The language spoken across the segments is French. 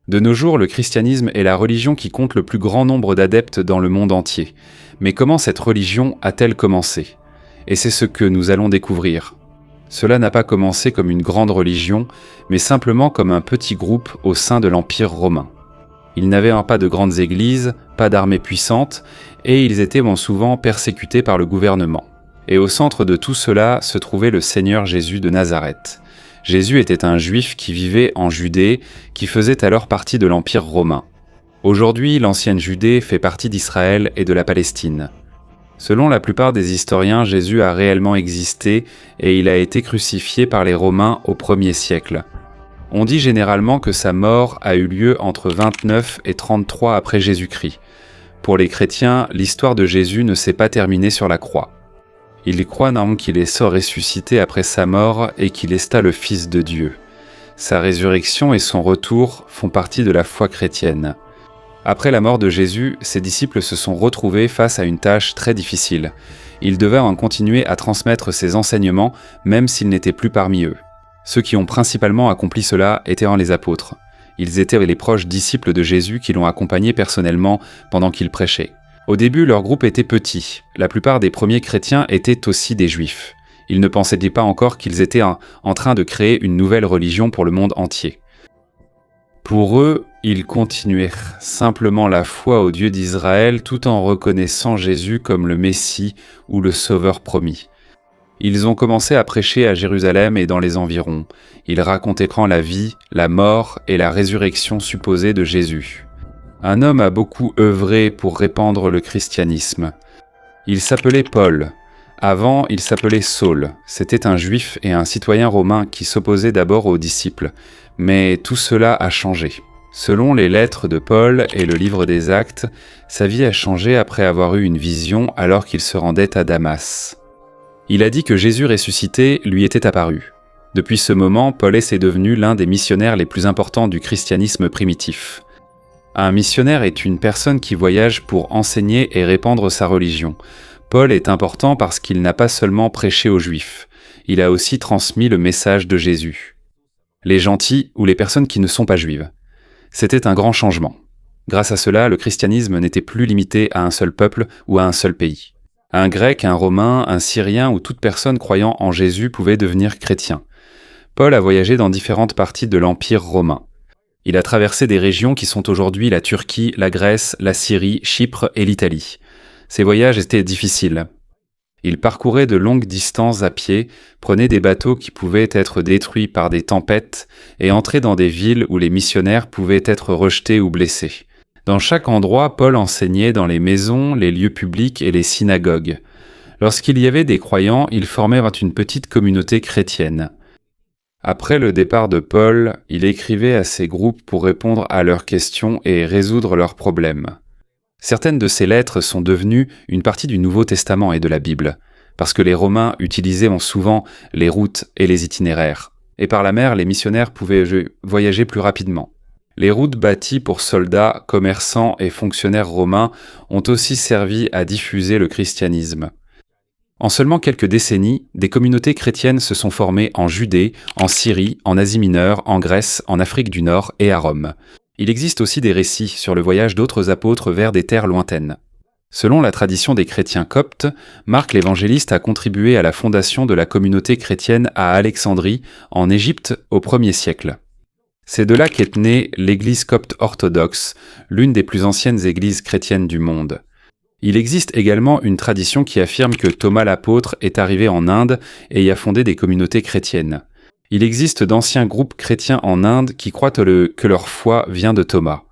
De nos jours, le christianisme est la religion qui compte le plus grand nombre d'adeptes dans le monde entier. Mais comment cette religion a-t-elle commencé ? Et c'est ce que nous allons découvrir. Cela n'a pas commencé comme une grande religion, mais simplement comme un petit groupe au sein de l'Empire romain. Ils n'avaient pas de grandes églises, pas d'armées puissantes, et ils étaient souvent persécutés par le gouvernement. Et au centre de tout cela se trouvait le Seigneur Jésus de Nazareth. Jésus était un juif qui vivait en Judée, qui faisait alors partie de l'Empire romain. Aujourd'hui, l'ancienne Judée fait partie d'Israël et de la Palestine. Selon la plupart des historiens, Jésus a réellement existé et il a été crucifié par les Romains au 1er siècle. On dit généralement que sa mort a eu lieu entre 29 et 33 après Jésus-Christ. Pour les chrétiens, l'histoire de Jésus ne s'est pas terminée sur la croix. Ils croient qu'il est ressuscité après sa mort et qu'il est le Fils de Dieu. Sa résurrection et son retour font partie de la foi chrétienne. Après la mort de Jésus, ses disciples se sont retrouvés face à une tâche très difficile. Ils devaient continuer à transmettre ses enseignements, même s'ils n'étaient plus parmi eux. Ceux qui ont principalement accompli cela étaient les apôtres. Ils étaient les proches disciples de Jésus qui l'ont accompagné personnellement pendant qu'il prêchait. Au début, leur groupe était petit. La plupart des premiers chrétiens étaient aussi des juifs. Ils ne pensaient pas encore qu'ils étaient en train de créer une nouvelle religion pour le monde entier. Pour eux, ils continuèrent simplement la foi au Dieu d'Israël tout en reconnaissant Jésus comme le Messie ou le Sauveur promis. Ils ont commencé à prêcher à Jérusalem et dans les environs. Ils racontaient la vie, la mort et la résurrection supposée de Jésus. Un homme a beaucoup œuvré pour répandre le christianisme. Il s'appelait Paul. Avant, il s'appelait Saul. C'était un juif et un citoyen romain qui s'opposait d'abord aux disciples. Mais tout cela a changé. Selon les lettres de Paul et le livre des Actes, sa vie a changé après avoir eu une vision alors qu'il se rendait à Damas. Il a dit que Jésus ressuscité lui était apparu. Depuis ce moment, Paul est devenu l'un des missionnaires les plus importants du christianisme primitif. Un missionnaire est une personne qui voyage pour enseigner et répandre sa religion. Paul est important parce qu'il n'a pas seulement prêché aux Juifs, il a aussi transmis le message de Jésus. Les gentils ou les personnes qui ne sont pas juives. C'était un grand changement. Grâce à cela, le christianisme n'était plus limité à un seul peuple ou à un seul pays. Un grec, un romain, un syrien ou toute personne croyant en Jésus pouvait devenir chrétien. Paul a voyagé dans différentes parties de l'Empire romain. Il a traversé des régions qui sont aujourd'hui la Turquie, la Grèce, la Syrie, Chypre et l'Italie. Ces voyages étaient difficiles. Il parcourait de longues distances à pied, prenait des bateaux qui pouvaient être détruits par des tempêtes et entrait dans des villes où les missionnaires pouvaient être rejetés ou blessés. Dans chaque endroit, Paul enseignait dans les maisons, les lieux publics et les synagogues. Lorsqu'il y avait des croyants, il formait une petite communauté chrétienne. Après le départ de Paul, il écrivait à ces groupes pour répondre à leurs questions et résoudre leurs problèmes. Certaines de ces lettres sont devenues une partie du Nouveau Testament et de la Bible, parce que les Romains utilisaient souvent les routes et les itinéraires, et par la mer, les missionnaires pouvaient voyager plus rapidement. Les routes bâties pour soldats, commerçants et fonctionnaires romains ont aussi servi à diffuser le christianisme. En seulement quelques décennies, des communautés chrétiennes se sont formées en Judée, en Syrie, en Asie mineure, en Grèce, en Afrique du Nord et à Rome. Il existe aussi des récits sur le voyage d'autres apôtres vers des terres lointaines. Selon la tradition des chrétiens coptes, Marc l'évangéliste a contribué à la fondation de la communauté chrétienne à Alexandrie, en Égypte, au 1er siècle. C'est de là qu'est née l'Église copte orthodoxe, l'une des plus anciennes églises chrétiennes du monde. Il existe également une tradition qui affirme que Thomas l'apôtre est arrivé en Inde et y a fondé des communautés chrétiennes. Il existe d'anciens groupes chrétiens en Inde qui croient que leur foi vient de Thomas.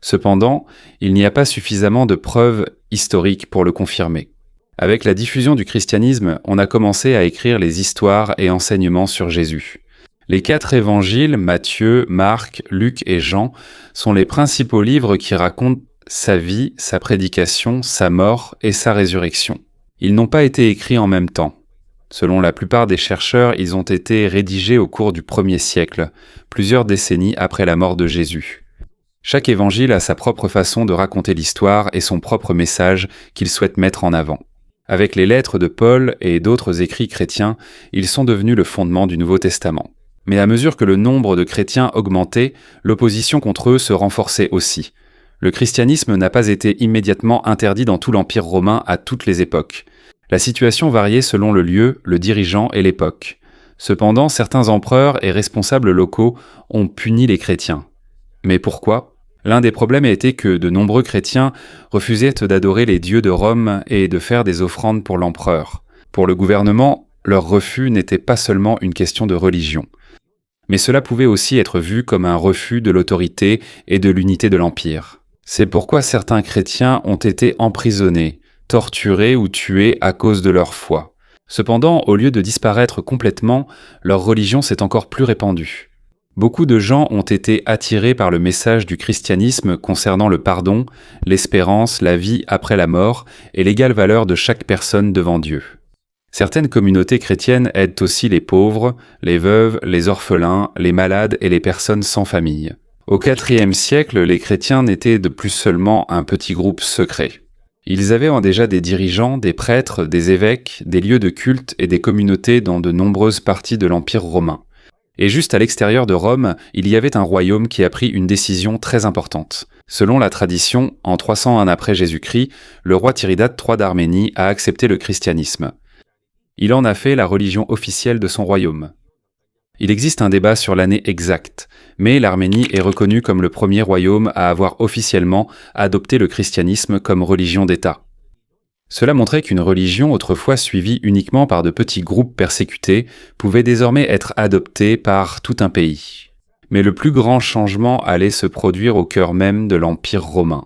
Cependant, il n'y a pas suffisamment de preuves historiques pour le confirmer. Avec la diffusion du christianisme, on a commencé à écrire les histoires et enseignements sur Jésus. Les 4 évangiles, Matthieu, Marc, Luc et Jean, sont les principaux livres qui racontent sa vie, sa prédication, sa mort et sa résurrection. Ils n'ont pas été écrits en même temps. Selon la plupart des chercheurs, ils ont été rédigés au cours du 1er siècle, plusieurs décennies après la mort de Jésus. Chaque évangile a sa propre façon de raconter l'histoire et son propre message qu'il souhaite mettre en avant. Avec les lettres de Paul et d'autres écrits chrétiens, ils sont devenus le fondement du Nouveau Testament. Mais à mesure que le nombre de chrétiens augmentait, l'opposition contre eux se renforçait aussi. Le christianisme n'a pas été immédiatement interdit dans tout l'Empire romain à toutes les époques. La situation variait selon le lieu, le dirigeant et l'époque. Cependant, certains empereurs et responsables locaux ont puni les chrétiens. Mais pourquoi ? L'un des problèmes était que de nombreux chrétiens refusaient d'adorer les dieux de Rome et de faire des offrandes pour l'empereur. Pour le gouvernement, leur refus n'était pas seulement une question de religion. Mais cela pouvait aussi être vu comme un refus de l'autorité et de l'unité de l'Empire. C'est pourquoi certains chrétiens ont été emprisonnés, torturés ou tués à cause de leur foi. Cependant, au lieu de disparaître complètement, leur religion s'est encore plus répandue. Beaucoup de gens ont été attirés par le message du christianisme concernant le pardon, l'espérance, la vie après la mort et l'égale valeur de chaque personne devant Dieu. Certaines communautés chrétiennes aident aussi les pauvres, les veuves, les orphelins, les malades et les personnes sans famille. Au IVe siècle, les chrétiens n'étaient de plus seulement un petit groupe secret. Ils avaient déjà des dirigeants, des prêtres, des évêques, des lieux de culte et des communautés dans de nombreuses parties de l'Empire romain. Et juste à l'extérieur de Rome, il y avait un royaume qui a pris une décision très importante. Selon la tradition, en 301 après Jésus-Christ, le roi Tiridate III d'Arménie a accepté le christianisme. Il en a fait la religion officielle de son royaume. Il existe un débat sur l'année exacte, mais l'Arménie est reconnue comme le premier royaume à avoir officiellement adopté le christianisme comme religion d'État. Cela montrait qu'une religion autrefois suivie uniquement par de petits groupes persécutés pouvait désormais être adoptée par tout un pays. Mais le plus grand changement allait se produire au cœur même de l'Empire romain.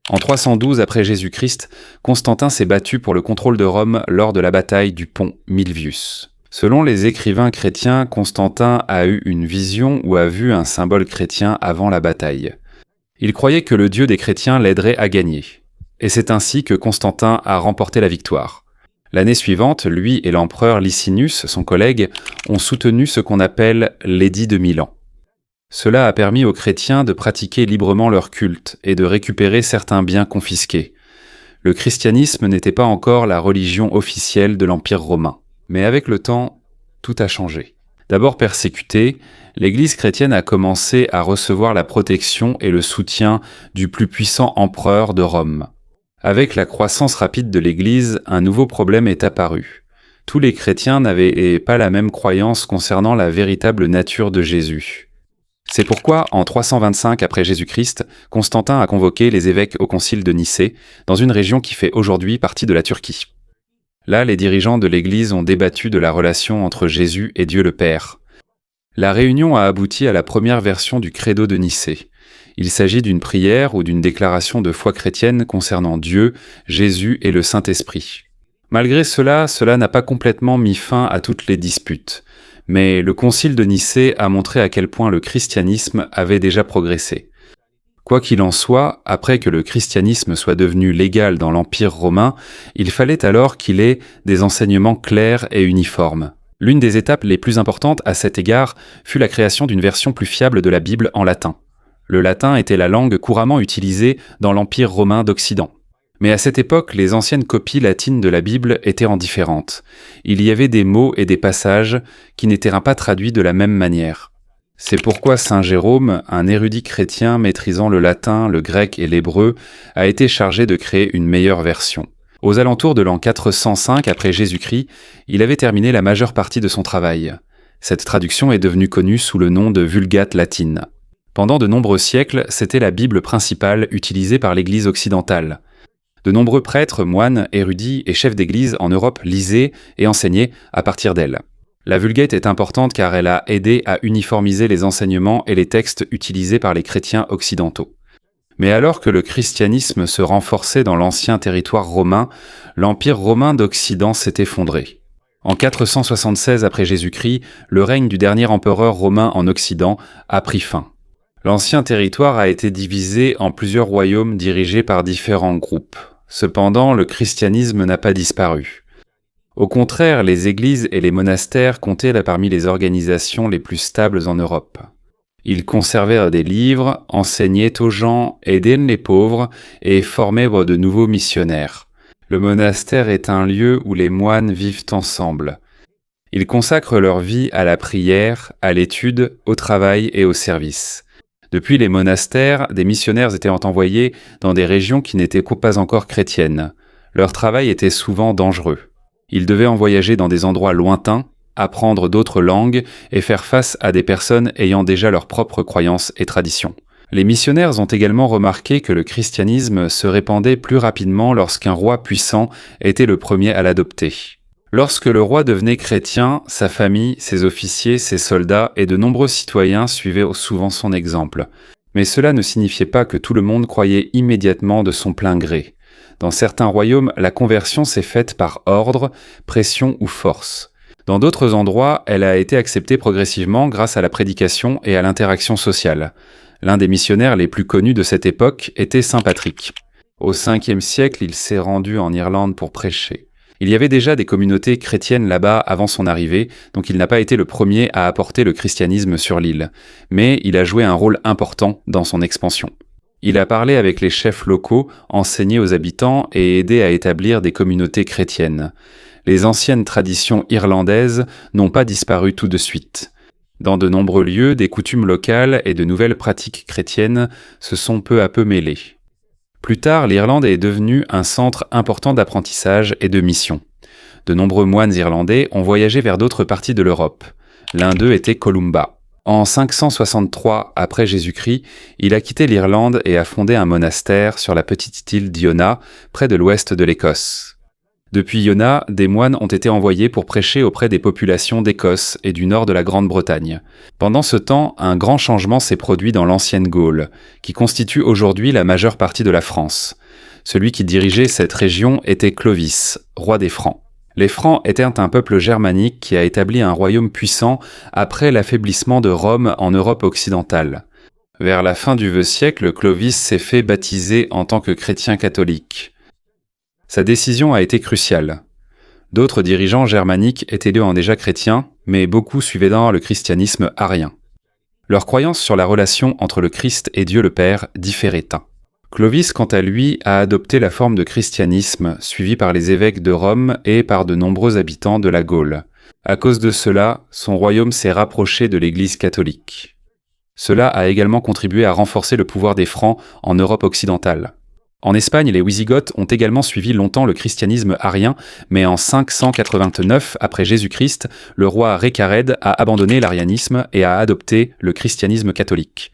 En 312 après Jésus-Christ, Constantin s'est battu pour le contrôle de Rome lors de la bataille du pont Milvius. Selon les écrivains chrétiens, Constantin a eu une vision ou a vu un symbole chrétien avant la bataille. Il croyait que le Dieu des chrétiens l'aiderait à gagner. Et c'est ainsi que Constantin a remporté la victoire. L'année suivante, lui et l'empereur Licinius, son collègue, ont soutenu ce qu'on appelle l'édit de Milan. Cela a permis aux chrétiens de pratiquer librement leur culte et de récupérer certains biens confisqués. Le christianisme n'était pas encore la religion officielle de l'Empire romain. Mais avec le temps, tout a changé. D'abord persécutée, l'Église chrétienne a commencé à recevoir la protection et le soutien du plus puissant empereur de Rome. Avec la croissance rapide de l'Église, un nouveau problème est apparu. Tous les chrétiens n'avaient pas la même croyance concernant la véritable nature de Jésus. C'est pourquoi, en 325 après Jésus-Christ, Constantin a convoqué les évêques au concile de Nicée, dans une région qui fait aujourd'hui partie de la Turquie. Là, les dirigeants de l'Église ont débattu de la relation entre Jésus et Dieu le Père. La réunion a abouti à la première version du Credo de Nicée. Il s'agit d'une prière ou d'une déclaration de foi chrétienne concernant Dieu, Jésus et le Saint-Esprit. Malgré cela, cela n'a pas complètement mis fin à toutes les disputes. Mais le concile de Nicée a montré à quel point le christianisme avait déjà progressé. Quoi qu'il en soit, après que le christianisme soit devenu légal dans l'Empire romain, il fallait alors qu'il ait des enseignements clairs et uniformes. L'une des étapes les plus importantes à cet égard fut la création d'une version plus fiable de la Bible en latin. Le latin était la langue couramment utilisée dans l'Empire romain d'Occident. Mais à cette époque, les anciennes copies latines de la Bible étaient en différentes. Il y avait des mots et des passages qui n'étaient pas traduits de la même manière. C'est pourquoi saint Jérôme, un érudit chrétien maîtrisant le latin, le grec et l'hébreu, a été chargé de créer une meilleure version. Aux alentours de l'an 405 après Jésus-Christ, il avait terminé la majeure partie de son travail. Cette traduction est devenue connue sous le nom de Vulgate latine. Pendant de nombreux siècles, c'était la Bible principale utilisée par l'Église occidentale. De nombreux prêtres, moines, érudits et chefs d'Église en Europe lisaient et enseignaient à partir d'elle. La Vulgate est importante car elle a aidé à uniformiser les enseignements et les textes utilisés par les chrétiens occidentaux. Mais alors que le christianisme se renforçait dans l'ancien territoire romain, l'Empire romain d'Occident s'est effondré. En 476 après Jésus-Christ, le règne du dernier empereur romain en Occident a pris fin. L'ancien territoire a été divisé en plusieurs royaumes dirigés par différents groupes. Cependant, le christianisme n'a pas disparu. Au contraire, les églises et les monastères comptaient là parmi les organisations les plus stables en Europe. Ils conservèrent des livres, enseignaient aux gens, aidaient les pauvres et formaient de nouveaux missionnaires. Le monastère est un lieu où les moines vivent ensemble. Ils consacrent leur vie à la prière, à l'étude, au travail et au service. Depuis les monastères, des missionnaires étaient envoyés dans des régions qui n'étaient pas encore chrétiennes. Leur travail était souvent dangereux. Ils devaient en voyager dans des endroits lointains, apprendre d'autres langues et faire face à des personnes ayant déjà leurs propres croyances et traditions. Les missionnaires ont également remarqué que le christianisme se répandait plus rapidement lorsqu'un roi puissant était le premier à l'adopter. Lorsque le roi devenait chrétien, sa famille, ses officiers, ses soldats et de nombreux citoyens suivaient souvent son exemple. Mais cela ne signifiait pas que tout le monde croyait immédiatement de son plein gré. Dans certains royaumes, la conversion s'est faite par ordre, pression ou force. Dans d'autres endroits, elle a été acceptée progressivement grâce à la prédication et à l'interaction sociale. L'un des missionnaires les plus connus de cette époque était saint Patrick. Au 5e siècle, il s'est rendu en Irlande pour prêcher. Il y avait déjà des communautés chrétiennes là-bas avant son arrivée, donc il n'a pas été le premier à apporter le christianisme sur l'île. Mais il a joué un rôle important dans son expansion. Il a parlé avec les chefs locaux, enseigné aux habitants et aidé à établir des communautés chrétiennes. Les anciennes traditions irlandaises n'ont pas disparu tout de suite. Dans de nombreux lieux, des coutumes locales et de nouvelles pratiques chrétiennes se sont peu à peu mêlées. Plus tard, l'Irlande est devenue un centre important d'apprentissage et de mission. De nombreux moines irlandais ont voyagé vers d'autres parties de l'Europe. L'un d'eux était Columba. En 563 après Jésus-Christ, il a quitté l'Irlande et a fondé un monastère sur la petite île d'Iona, près de l'ouest de l'Écosse. Depuis Iona, des moines ont été envoyés pour prêcher auprès des populations d'Écosse et du nord de la Grande-Bretagne. Pendant ce temps, un grand changement s'est produit dans l'ancienne Gaule, qui constitue aujourd'hui la majeure partie de la France. Celui qui dirigeait cette région était Clovis, roi des Francs. Les Francs étaient un peuple germanique qui a établi un royaume puissant après l'affaiblissement de Rome en Europe occidentale. Vers la fin du vieux siècle, Clovis s'est fait baptiser en tant que chrétien catholique. Sa décision a été cruciale. D'autres dirigeants germaniques étaient eux déjà chrétiens, mais beaucoup suivaient le christianisme arien. Leur croyance sur la relation entre le Christ et Dieu le Père différait. Clovis, quant à lui, a adopté la forme de christianisme, suivi par les évêques de Rome et par de nombreux habitants de la Gaule. À cause de cela, son royaume s'est rapproché de l'Église catholique. Cela a également contribué à renforcer le pouvoir des Francs en Europe occidentale. En Espagne, les Wisigoths ont également suivi longtemps le christianisme arien, mais en 589 après Jésus-Christ, le roi Récared a abandonné l'arianisme et a adopté le christianisme catholique.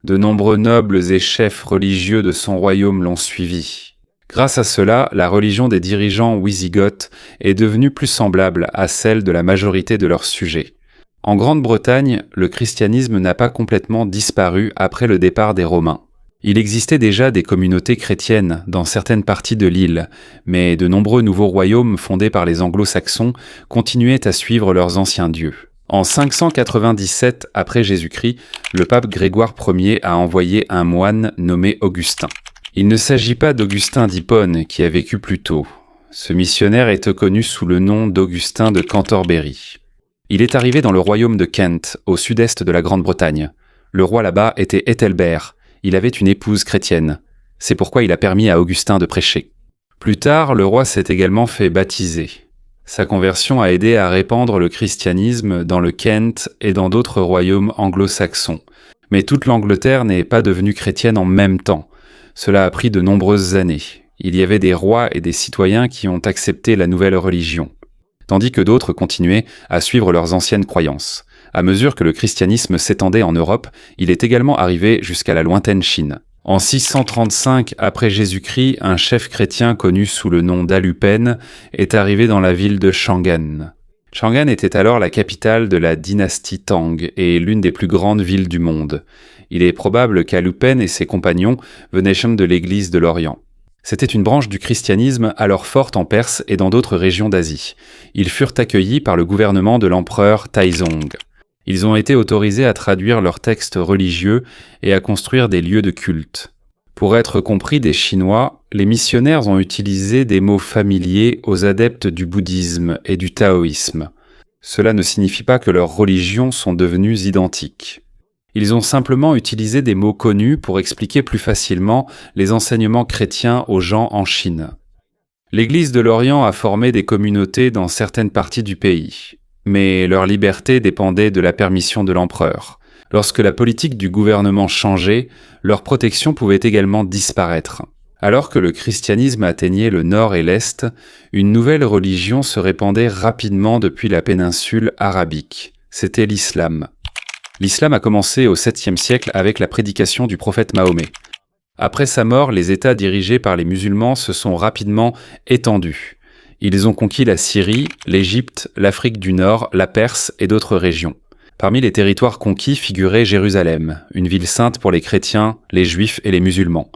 De nombreux nobles et chefs religieux de son royaume l'ont suivi. Grâce à cela, la religion des dirigeants Wisigoths est devenue plus semblable à celle de la majorité de leurs sujets. En Grande-Bretagne, le christianisme n'a pas complètement disparu après le départ des Romains. Il existait déjà des communautés chrétiennes dans certaines parties de l'île, mais de nombreux nouveaux royaumes fondés par les anglo-saxons continuaient à suivre leurs anciens dieux. En 597 après Jésus-Christ, le pape Grégoire Ier a envoyé un moine nommé Augustin. Il ne s'agit pas d'Augustin d'Hippone qui a vécu plus tôt. Ce missionnaire est connu sous le nom d'Augustin de Cantorbéry. Il est arrivé dans le royaume de Kent, au sud-est de la Grande-Bretagne. Le roi là-bas était Ethelbert. Il avait une épouse chrétienne. C'est pourquoi il a permis à Augustin de prêcher. Plus tard, le roi s'est également fait baptiser. Sa conversion a aidé à répandre le christianisme dans le Kent et dans d'autres royaumes anglo-saxons. Mais toute l'Angleterre n'est pas devenue chrétienne en même temps. Cela a pris de nombreuses années. Il y avait des rois et des citoyens qui ont accepté la nouvelle religion, tandis que d'autres continuaient à suivre leurs anciennes croyances. À mesure que le christianisme s'étendait en Europe, il est également arrivé jusqu'à la lointaine Chine. En 635 après Jésus-Christ, un chef chrétien connu sous le nom d'Alupen est arrivé dans la ville de Chang'an. Chang'an était alors la capitale de la dynastie Tang et l'une des plus grandes villes du monde. Il est probable qu'Alupen et ses compagnons venaient de l'Église de l'Orient. C'était une branche du christianisme alors forte en Perse et dans d'autres régions d'Asie. Ils furent accueillis par le gouvernement de l'empereur Taizong. Ils ont été autorisés à traduire leurs textes religieux et à construire des lieux de culte. Pour être compris des Chinois, les missionnaires ont utilisé des mots familiers aux adeptes du bouddhisme et du taoïsme. Cela ne signifie pas que leurs religions sont devenues identiques. Ils ont simplement utilisé des mots connus pour expliquer plus facilement les enseignements chrétiens aux gens en Chine. L'Église de l'Orient a formé des communautés dans certaines parties du pays. mais leur liberté dépendait de la permission de l'empereur. Lorsque la politique du gouvernement changeait, leur protection pouvait également disparaître. Alors que le christianisme atteignait le nord et l'est, une nouvelle religion se répandait rapidement depuis la péninsule arabique. C'était l'islam. L'islam a commencé au 7e siècle avec la prédication du prophète Mahomet. Après sa mort, les États dirigés par les musulmans se sont rapidement étendus. Ils ont conquis la Syrie, l'Égypte, l'Afrique du Nord, la Perse et d'autres régions. Parmi les territoires conquis figurait Jérusalem, une ville sainte pour les chrétiens, les juifs et les musulmans.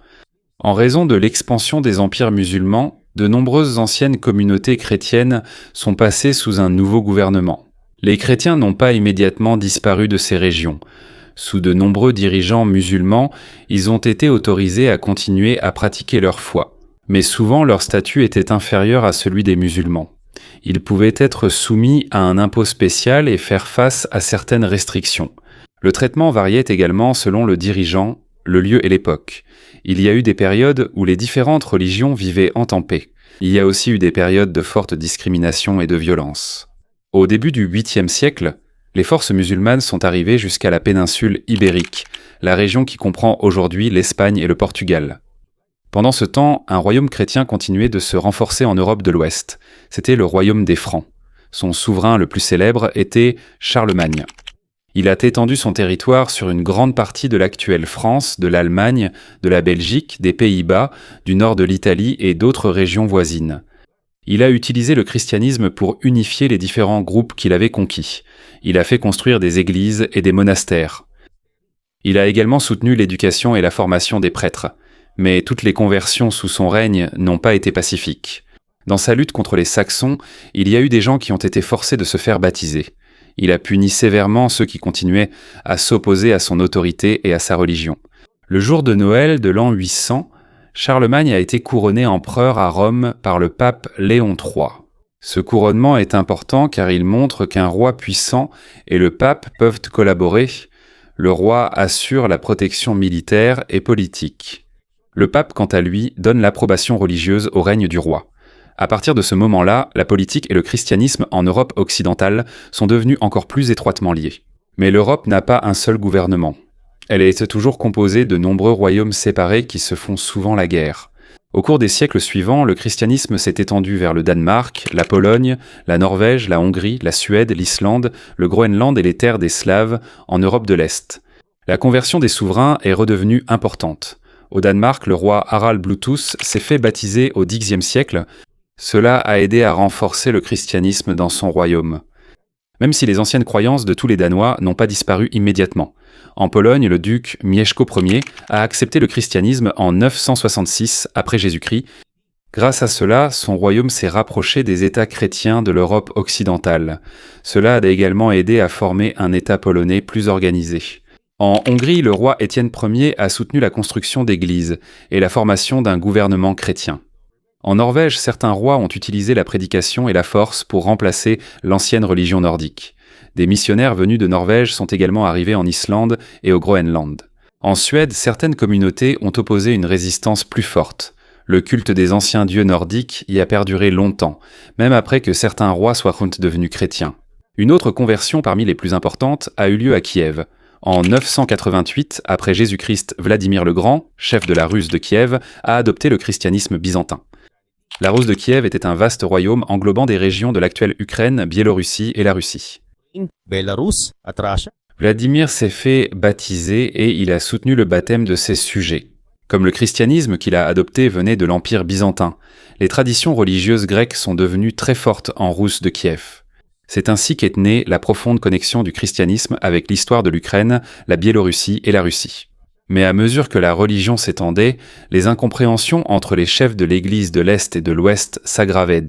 En raison de l'expansion des empires musulmans, de nombreuses anciennes communautés chrétiennes sont passées sous un nouveau gouvernement. Les chrétiens n'ont pas immédiatement disparu de ces régions. Sous de nombreux dirigeants musulmans, ils ont été autorisés à continuer à pratiquer leur foi. Mais souvent leur statut était inférieur à celui des musulmans. Ils pouvaient être soumis à un impôt spécial et faire face à certaines restrictions. Le traitement variait également selon le dirigeant, le lieu et l'époque. Il y a eu des périodes où les différentes religions vivaient en paix. Il y a aussi eu des périodes de forte discrimination et de violence. Au début du 8e siècle, les forces musulmanes sont arrivées jusqu'à la péninsule ibérique, la région qui comprend aujourd'hui l'Espagne et le Portugal. Pendant ce temps, un royaume chrétien continuait de se renforcer en Europe de l'Ouest. C'était le royaume des Francs. Son souverain le plus célèbre était Charlemagne. Il a étendu son territoire sur une grande partie de l'actuelle France, de l'Allemagne, de la Belgique, des Pays-Bas, du nord de l'Italie et d'autres régions voisines. Il a utilisé le christianisme pour unifier les différents groupes qu'il avait conquis. Il a fait construire des églises et des monastères. Il a également soutenu l'éducation et la formation des prêtres. Mais toutes les conversions sous son règne n'ont pas été pacifiques. Dans sa lutte contre les Saxons, il y a eu des gens qui ont été forcés de se faire baptiser. Il a puni sévèrement ceux qui continuaient à s'opposer à son autorité et à sa religion. Le jour de Noël de l'an 800, Charlemagne a été couronné empereur à Rome par le pape Léon III. Ce couronnement est important car il montre qu'un roi puissant et le pape peuvent collaborer. Le roi assure la protection militaire et politique. Le pape, quant à lui, donne l'approbation religieuse au règne du roi. À partir de ce moment-là, la politique et le christianisme en Europe occidentale sont devenus encore plus étroitement liés. Mais l'Europe n'a pas un seul gouvernement. Elle est toujours composée de nombreux royaumes séparés qui se font souvent la guerre. Au cours des siècles suivants, le christianisme s'est étendu vers le Danemark, la Pologne, la Norvège, la Hongrie, la Suède, l'Islande, le Groenland et les terres des Slaves en Europe de l'Est. La conversion des souverains est redevenue importante. Au Danemark, le roi Harald Bluetooth s'est fait baptiser au Xe siècle. Cela a aidé à renforcer le christianisme dans son royaume. Même si les anciennes croyances de tous les Danois n'ont pas disparu immédiatement. En Pologne, le duc Mieszko Ier a accepté le christianisme en 966 après Jésus-Christ. Grâce à cela, son royaume s'est rapproché des États chrétiens de l'Europe occidentale. Cela a également aidé à former un État polonais plus organisé. En Hongrie, le roi Étienne Ier a soutenu la construction d'églises et la formation d'un gouvernement chrétien. En Norvège, certains rois ont utilisé la prédication et la force pour remplacer l'ancienne religion nordique. Des missionnaires venus de Norvège sont également arrivés en Islande et au Groenland. En Suède, certaines communautés ont opposé une résistance plus forte. Le culte des anciens dieux nordiques y a perduré longtemps, même après que certains rois soient devenus chrétiens. Une autre conversion parmi les plus importantes a eu lieu à Kiev. En 988, après Jésus-Christ, Vladimir le Grand, chef de la Russe de Kiev, a adopté le christianisme byzantin. La Russe de Kiev était un vaste royaume englobant des régions de l'actuelle Ukraine, Biélorussie et la Russie. Vladimir s'est fait baptiser et il a soutenu le baptême de ses sujets. Comme le christianisme qu'il a adopté venait de l'Empire byzantin, les traditions religieuses grecques sont devenues très fortes en Russe de Kiev. C'est ainsi qu'est née la profonde connexion du christianisme avec l'histoire de l'Ukraine, la Biélorussie et la Russie. Mais à mesure que la religion s'étendait, les incompréhensions entre les chefs de l'Église de l'Est et de l'Ouest s'aggravaient.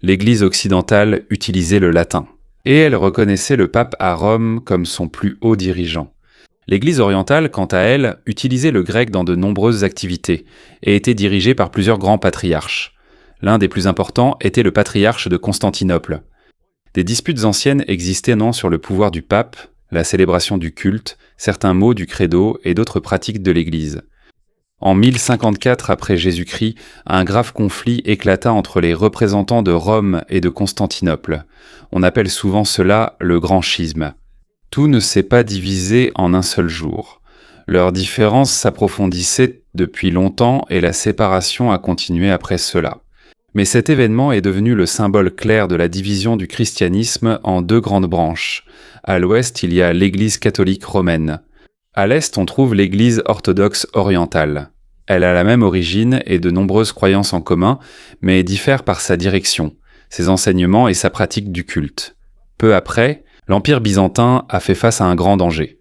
L'Église occidentale utilisait le latin, et elle reconnaissait le pape à Rome comme son plus haut dirigeant. L'Église orientale, quant à elle, utilisait le grec dans de nombreuses activités, et était dirigée par plusieurs grands patriarches. L'un des plus importants était le patriarche de Constantinople. Des disputes anciennes existaient sur le pouvoir du pape, la célébration du culte, certains mots du credo et d'autres pratiques de l'Église. En 1054 après Jésus-Christ, un grave conflit éclata entre les représentants de Rome et de Constantinople. On appelle souvent cela le Grand Schisme. Tout ne s'est pas divisé en un seul jour. Leurs différences s'approfondissaient depuis longtemps et la séparation a continué après cela. Mais cet événement est devenu le symbole clair de la division du christianisme en deux grandes branches. À l'ouest, il y a l'Église catholique romaine. À l'est, on trouve l'Église orthodoxe orientale. Elle a la même origine et de nombreuses croyances en commun, mais diffère par sa direction, ses enseignements et sa pratique du culte. Peu après, l'Empire byzantin a fait face à un grand danger.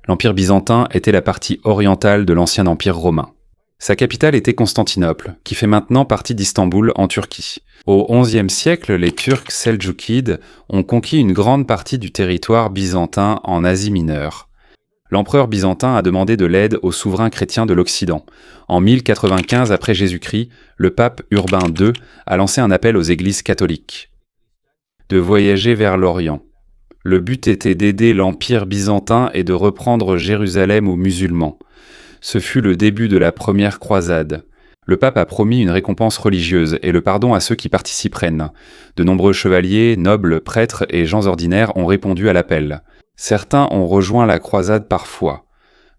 L'Empire byzantin était la partie orientale de l'ancien Empire romain. Sa capitale était Constantinople, qui fait maintenant partie d'Istanbul en Turquie. Au XIe siècle, les Turcs seldjoukides ont conquis une grande partie du territoire byzantin en Asie mineure. L'empereur byzantin a demandé de l'aide aux souverains chrétiens de l'Occident. En 1095 après Jésus-Christ, le pape Urbain II a lancé un appel aux églises catholiques de voyager vers l'Orient. Le but était d'aider l'Empire byzantin et de reprendre Jérusalem aux musulmans. Ce fut le début de la première croisade. Le pape a promis une récompense religieuse et le pardon à ceux qui participeraient. De nombreux chevaliers, nobles, prêtres et gens ordinaires ont répondu à l'appel. Certains ont rejoint la croisade par foi.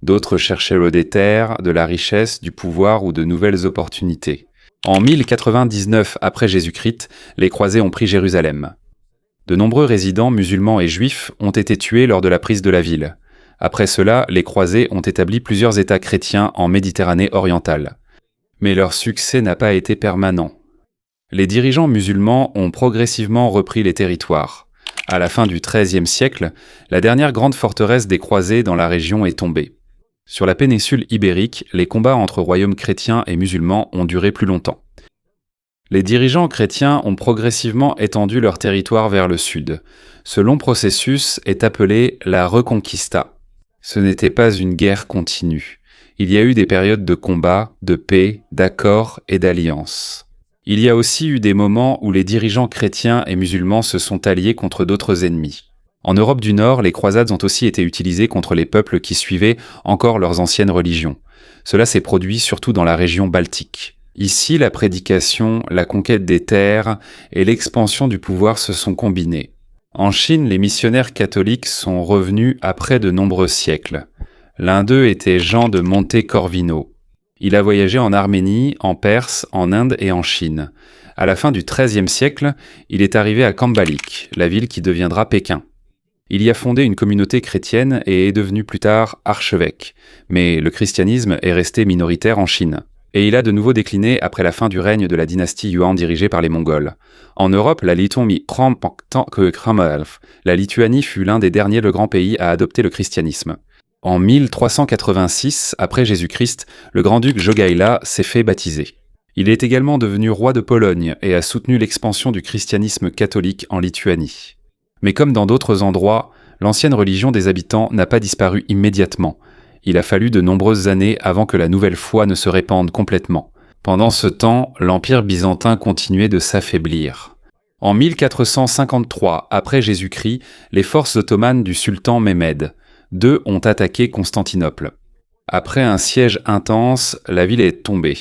D'autres cherchaient le déterre, de la richesse, du pouvoir ou de nouvelles opportunités. En 1099 après Jésus-Christ, les croisés ont pris Jérusalem. De nombreux résidents musulmans et juifs ont été tués lors de la prise de la ville. Après cela, les croisés ont établi plusieurs États chrétiens en Méditerranée orientale. Mais leur succès n'a pas été permanent. Les dirigeants musulmans ont progressivement repris les territoires. À la fin du XIIIe siècle, la dernière grande forteresse des croisés dans la région est tombée. Sur la péninsule ibérique, les combats entre royaumes chrétiens et musulmans ont duré plus longtemps. Les dirigeants chrétiens ont progressivement étendu leur territoire vers le sud. Ce long processus est appelé la Reconquista. Ce n'était pas une guerre continue. Il y a eu des périodes de combat, de paix, d'accords et d'alliances. Il y a aussi eu des moments où les dirigeants chrétiens et musulmans se sont alliés contre d'autres ennemis. En Europe du Nord, les croisades ont aussi été utilisées contre les peuples qui suivaient encore leurs anciennes religions. Cela s'est produit surtout dans la région baltique. Ici, la prédication, la conquête des terres et l'expansion du pouvoir se sont combinés. En Chine, les missionnaires catholiques sont revenus après de nombreux siècles. L'un d'eux était Jean de Monte Corvino. Il a voyagé en Arménie, en Perse, en Inde et en Chine. À la fin du XIIIe siècle, il est arrivé à Kambalik, la ville qui deviendra Pékin. Il y a fondé une communauté chrétienne et est devenu plus tard archevêque. Mais le christianisme est resté minoritaire en Chine. Et il a de nouveau décliné après la fin du règne de la dynastie Yuan dirigée par les Mongols. En Europe, la Lituanie fut l'un des derniers grands pays à adopter le christianisme. En 1386, après Jésus-Christ, le grand-duc Jogaila s'est fait baptiser. Il est également devenu roi de Pologne et a soutenu l'expansion du christianisme catholique en Lituanie. Mais comme dans d'autres endroits, l'ancienne religion des habitants n'a pas disparu immédiatement. Il a fallu de nombreuses années avant que la nouvelle foi ne se répande complètement. Pendant ce temps, l'Empire byzantin continuait de s'affaiblir. En 1453, après Jésus-Christ, les forces ottomanes du sultan Mehmed II ont attaqué Constantinople. Après un siège intense, la ville est tombée.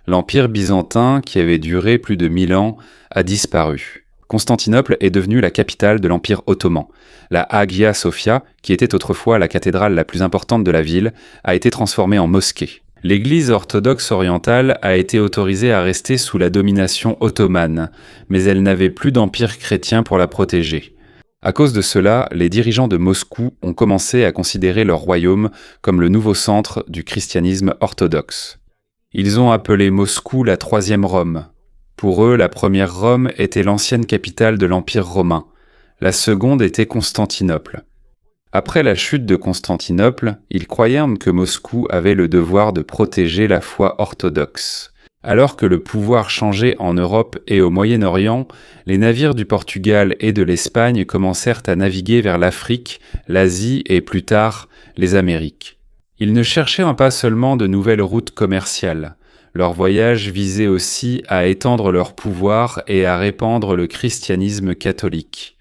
L'Empire byzantin, qui avait duré plus de 1000 ans, a disparu. Constantinople est devenue la capitale de l'Empire ottoman. La Hagia Sophia, qui était autrefois la cathédrale la plus importante de la ville, a été transformée en mosquée. L'Église orthodoxe orientale a été autorisée à rester sous la domination ottomane, mais elle n'avait plus d'empire chrétien pour la protéger. À cause de cela, les dirigeants de Moscou ont commencé à considérer leur royaume comme le nouveau centre du christianisme orthodoxe. Ils ont appelé Moscou la troisième Rome. Pour eux, la première Rome était l'ancienne capitale de l'Empire romain. La seconde était Constantinople. Après la chute de Constantinople, ils croyaient que Moscou avait le devoir de protéger la foi orthodoxe. Alors que le pouvoir changeait en Europe et au Moyen-Orient, les navires du Portugal et de l'Espagne commencèrent à naviguer vers l'Afrique, l'Asie et plus tard les Amériques. Ils ne cherchaient pas seulement de nouvelles routes commerciales. Leur voyage visait aussi à étendre leur pouvoir et à répandre le christianisme catholique.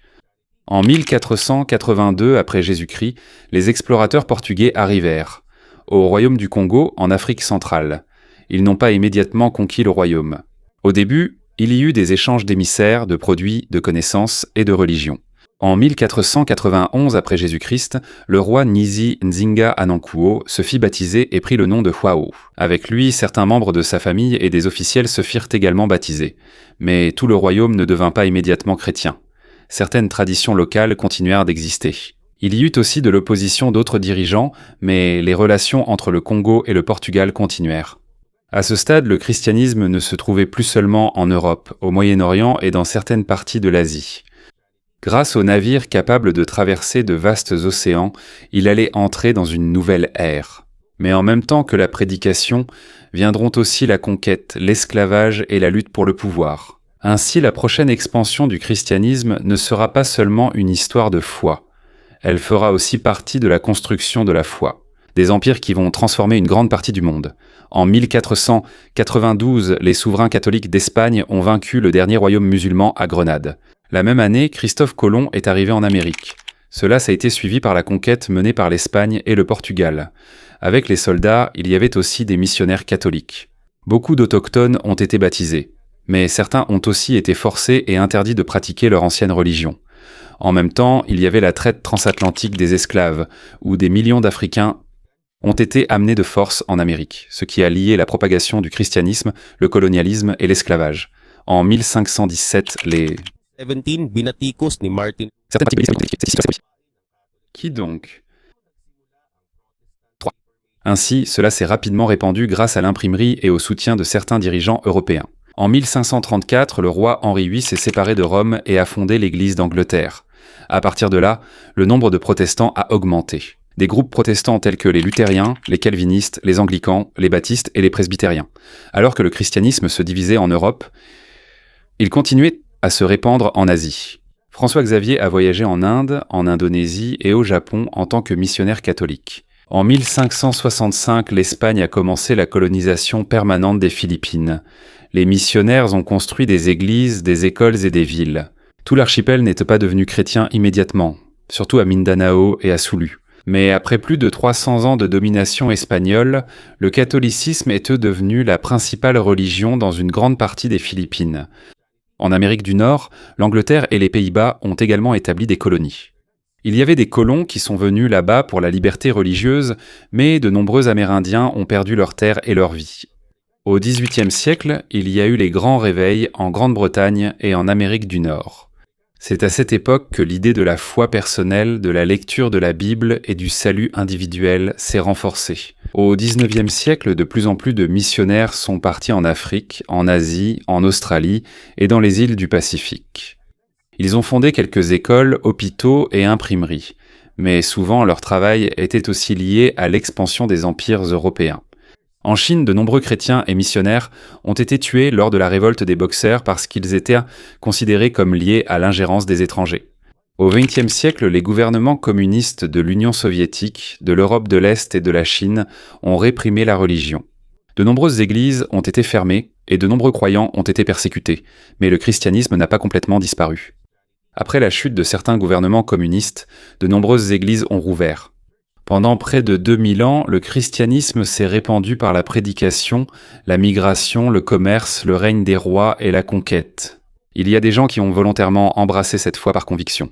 En 1482 après Jésus-Christ, les explorateurs portugais arrivèrent. au royaume du Congo en Afrique centrale. Ils n'ont pas immédiatement conquis le royaume. Au début, il y eut des échanges d'émissaires, de produits, de connaissances et de religions. En 1491 après Jésus-Christ, le roi Nisi Nzinga Anankuo se fit baptiser et prit le nom de Hwao. Avec lui, certains membres de sa famille et des officiels se firent également baptiser. Mais tout le royaume ne devint pas immédiatement chrétien. Certaines traditions locales continuèrent d'exister. Il y eut aussi de l'opposition d'autres dirigeants, mais les relations entre le Congo et le Portugal continuèrent. À ce stade, le christianisme ne se trouvait plus seulement en Europe, au Moyen-Orient et dans certaines parties de l'Asie. Grâce aux navires capables de traverser de vastes océans, il allait entrer dans une nouvelle ère. Mais en même temps que la prédication, viendront aussi la conquête, l'esclavage et la lutte pour le pouvoir. Ainsi, la prochaine expansion du christianisme ne sera pas seulement une histoire de foi. Elle fera aussi partie de la construction de la foi. Des empires qui vont transformer une grande partie du monde. En 1492, les souverains catholiques d'Espagne ont vaincu le dernier royaume musulman à Grenade. La même année, Christophe Colomb est arrivé en Amérique. Cela a été suivi par la conquête menée par l'Espagne et le Portugal. Avec les soldats, il y avait aussi des missionnaires catholiques. Beaucoup d'autochtones ont été baptisés, mais certains ont aussi été forcés et interdits de pratiquer leur ancienne religion. En même temps, il y avait la traite transatlantique des esclaves, où des millions d'Africains ont été amenés de force en Amérique, ce qui a lié la propagation du christianisme, le colonialisme et l'esclavage. En 1517, les... Qui donc? 3. Ainsi, cela s'est rapidement répandu grâce à l'imprimerie et au soutien de certains dirigeants européens. En 1534, le roi Henri VIII s'est séparé de Rome et a fondé l'Église d'Angleterre. À partir de là, le nombre de protestants a augmenté. Des groupes protestants tels que les luthériens, les calvinistes, les anglicans, les baptistes et les presbytériens. Alors que le christianisme se divisait en Europe, il continuait à se répandre en Asie. François Xavier a voyagé en Inde, en Indonésie et au Japon en tant que missionnaire catholique. En 1565, l'Espagne a commencé la colonisation permanente des Philippines. Les missionnaires ont construit des églises, des écoles et des villes. Tout l'archipel n'était pas devenu chrétien immédiatement, surtout à Mindanao et à Sulu. Mais après plus de 300 ans de domination espagnole, le catholicisme est devenu la principale religion dans une grande partie des Philippines. En Amérique du Nord, l'Angleterre et les Pays-Bas ont également établi des colonies. Il y avait des colons qui sont venus là-bas pour la liberté religieuse, mais de nombreux Amérindiens ont perdu leurs terres et leur vie. Au XVIIIe siècle, il y a eu les grands réveils en Grande-Bretagne et en Amérique du Nord. C'est à cette époque que l'idée de la foi personnelle, de la lecture de la Bible et du salut individuel s'est renforcée. Au XIXe siècle, de plus en plus de missionnaires sont partis en Afrique, en Asie, en Australie et dans les îles du Pacifique. Ils ont fondé quelques écoles, hôpitaux et imprimeries, mais souvent leur travail était aussi lié à l'expansion des empires européens. En Chine, de nombreux chrétiens et missionnaires ont été tués lors de la révolte des Boxers parce qu'ils étaient considérés comme liés à l'ingérence des étrangers. Au XXe siècle, les gouvernements communistes de l'Union soviétique, de l'Europe de l'Est et de la Chine ont réprimé la religion. De nombreuses églises ont été fermées et de nombreux croyants ont été persécutés, mais le christianisme n'a pas complètement disparu. Après la chute de certains gouvernements communistes, de nombreuses églises ont rouvert. Pendant près de 2000 ans, le christianisme s'est répandu par la prédication, la migration, le commerce, le règne des rois et la conquête. Il y a des gens qui ont volontairement embrassé cette foi par conviction.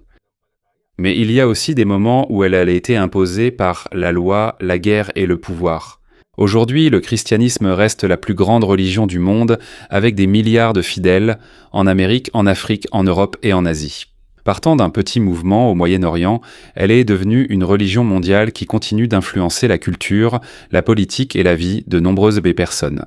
Mais il y a aussi des moments où elle a été imposée par la loi, la guerre et le pouvoir. Aujourd'hui, le christianisme reste la plus grande religion du monde, avec des milliards de fidèles, en Amérique, en Afrique, en Europe et en Asie. Partant d'un petit mouvement au Moyen-Orient, elle est devenue une religion mondiale qui continue d'influencer la culture, la politique et la vie de nombreuses personnes.